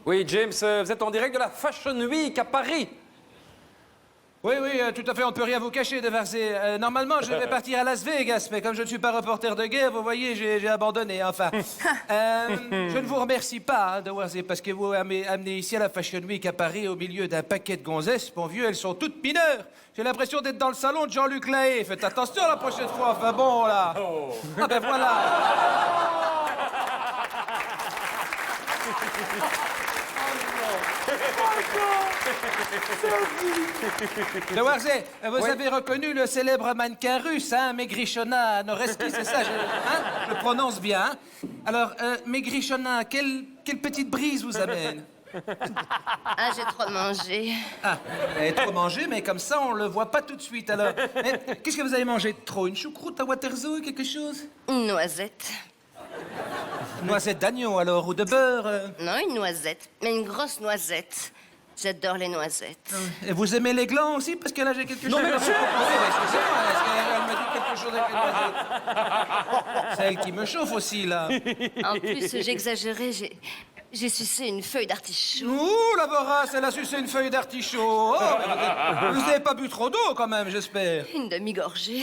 Oui, James, vous êtes en direct de la Fashion Week à Paris. Oui, tout à fait, on ne peut rien vous cacher de Varzé. Normalement, je vais partir à Las Vegas, mais comme je ne suis pas reporter de guerre, vous voyez, j'ai abandonné, enfin. Je ne vous remercie pas, de Varzé, parce que vous m'avez amené ici à la Fashion Week à Paris au milieu d'un paquet de gonzesses. Mon vieux, elles sont toutes mineures. J'ai l'impression d'être dans le salon de Jean-Luc Lahaye. Faites attention la prochaine fois, enfin bon, là. Ah ben voilà. De Warzé, vous avez reconnu le célèbre mannequin russe, hein, Maigrichona Noreski, c'est ça, je prononce bien. Hein. Alors, Maigrichona, quelle petite brise vous amène? Ah, j'ai trop mangé. Ah, vous avez trop mangé, mais comme ça, on le voit pas tout de suite. Alors, qu'est-ce que vous avez mangé de trop? Une choucroute à Waterloo, quelque chose? Une noisette. Noisette d'agneau, alors, ou de beurre? Non, une noisette, mais une grosse noisette. J'adore les noisettes. Et vous aimez les glands aussi? Parce que là, j'ai quelque chose... Non, mais monsieur! Excusez-moi, est-ce qu'elle me dit quelque chose avec les noisettes? C'est elle qui me chauffe aussi, là. En plus, j'exagérais, j'ai sucé une feuille d'artichaut. Ouh, la vorace, elle a sucé une feuille d'artichaut. Oh, mais vous avez pas bu trop d'eau, quand même, j'espère. Une demi-gorgée.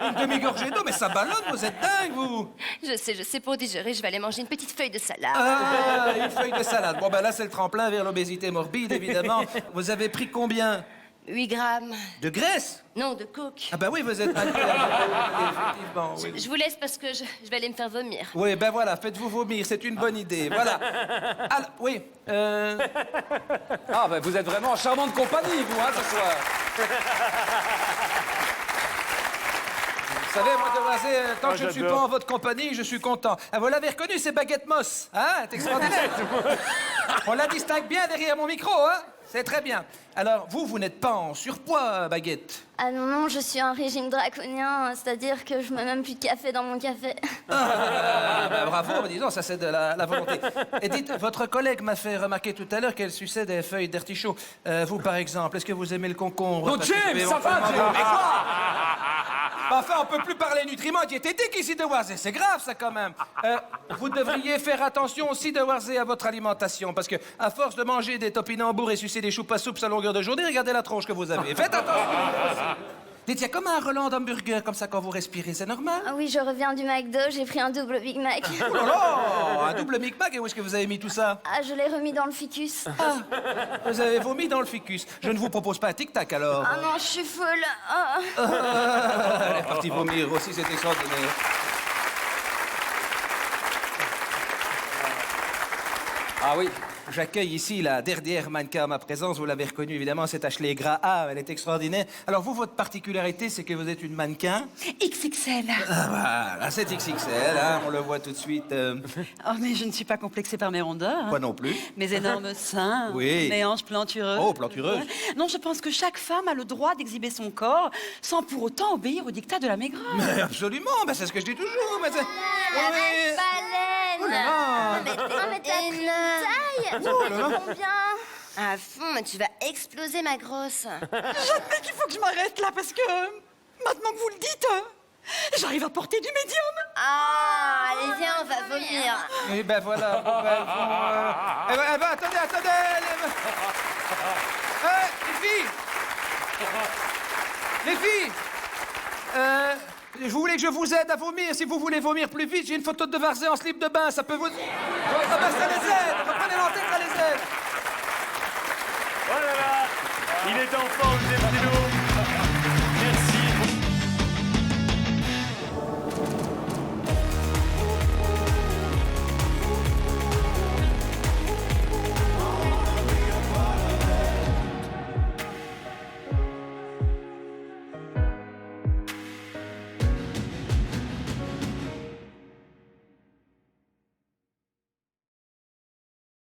Une demi-gorgée d'eau, mais ça ballonne, vous êtes dingue, vous. Je sais, pour digérer, je vais aller manger une petite feuille de salade. Ah, une feuille de salade. Bon, ben là, c'est le tremplin vers l'obésité morbide, évidemment. Vous avez pris combien? 8 grammes. De graisse? Non, de coke. Ah ben oui, vous êtes effectivement, oui. Je vous laisse parce que je vais aller me faire vomir. Oui, ben voilà, faites-vous vomir, c'est une bonne idée, voilà. Alors, oui, Ah, ben vous êtes vraiment en charmante compagnie, vous, hein, ce soir. Vous savez, moi, de Voisé, tant que je ne suis pas en votre compagnie, je suis content. Ah, vous l'avez reconnu, c'est Baguette Moss, hein? C'est extraordinaire. On la distingue bien derrière mon micro, hein? C'est très bien. Alors, vous n'êtes pas en surpoids, Baguette? Ah non, je suis en régime draconien, c'est-à-dire que je mets même plus de café dans mon café. Ah, ben bravo, disons, ça c'est de la volonté. Et dites, votre collègue m'a fait remarquer tout à l'heure qu'elle suçait des feuilles d'artichaut. Vous, par exemple, est-ce que vous aimez le concombre? Non, Parce que James, je ça va, éventuellement- James. Mais quoi? Enfin, on peut plus parler nutriments diététiques ici de Warzé. C'est grave, ça, quand même. Vous devriez faire attention aussi de Warzé à votre alimentation, parce que à force de manger des topinambours et sucer des choupes à soupe à longueur de journée, regardez la tronche que vous avez. Faites attention. Dites, il y a comme un Roland hamburger comme ça quand vous respirez, c'est normal? Ah oui, je reviens du McDo, j'ai pris un double Big Mac. Oh là là, un double Big Mac, et où est-ce que vous avez mis tout ça? Ah, je l'ai remis dans le ficus. Ah, vous avez vomi dans le ficus. Je ne vous propose pas un tic-tac, alors. Ah non, je suis folle. Ah. Elle est partie vomir aussi, c'est extraordinaire. Ah oui. J'accueille ici la dernière mannequin à ma présence. Vous l'avez reconnue, évidemment, c'est Ashley Graham. Elle est extraordinaire. Alors, vous, votre particularité, c'est que vous êtes une mannequin. XXL. Ah, voilà, c'est XXL, hein, on le voit tout de suite. Oh, mais je ne suis pas complexée par mes rondeurs. hein. Moi non plus. Mes énormes seins. Oui. Mes hanches plantureuses. Oh, plantureuses. Non, je pense que chaque femme a le droit d'exhiber son corps sans pour autant obéir aux dictats de la maigreur. Mais absolument, ben, c'est ce que je dis toujours. Mais c'est... La Oui. baleine. Oh là là. Mais t'as pris une taille. Oh là là. Combien? À fond, mais tu vas exploser, ma grosse. J'admets qu'il faut que je m'arrête là parce que, maintenant que vous le dites, j'arrive à porter du médium. Ah, allez, viens, on va vomir. Oui, ben voilà. Bon, ben, eh ben, attendez. Les filles, vous voulez que je vous aide à vomir? Si vous voulez vomir plus vite, j'ai une photo de Varzé en slip de bain, ça peut vous... Ah ben, ça les aide. Reprenez l'antenne, ça les aide. Oh là là, il est en forme, ces petits loups.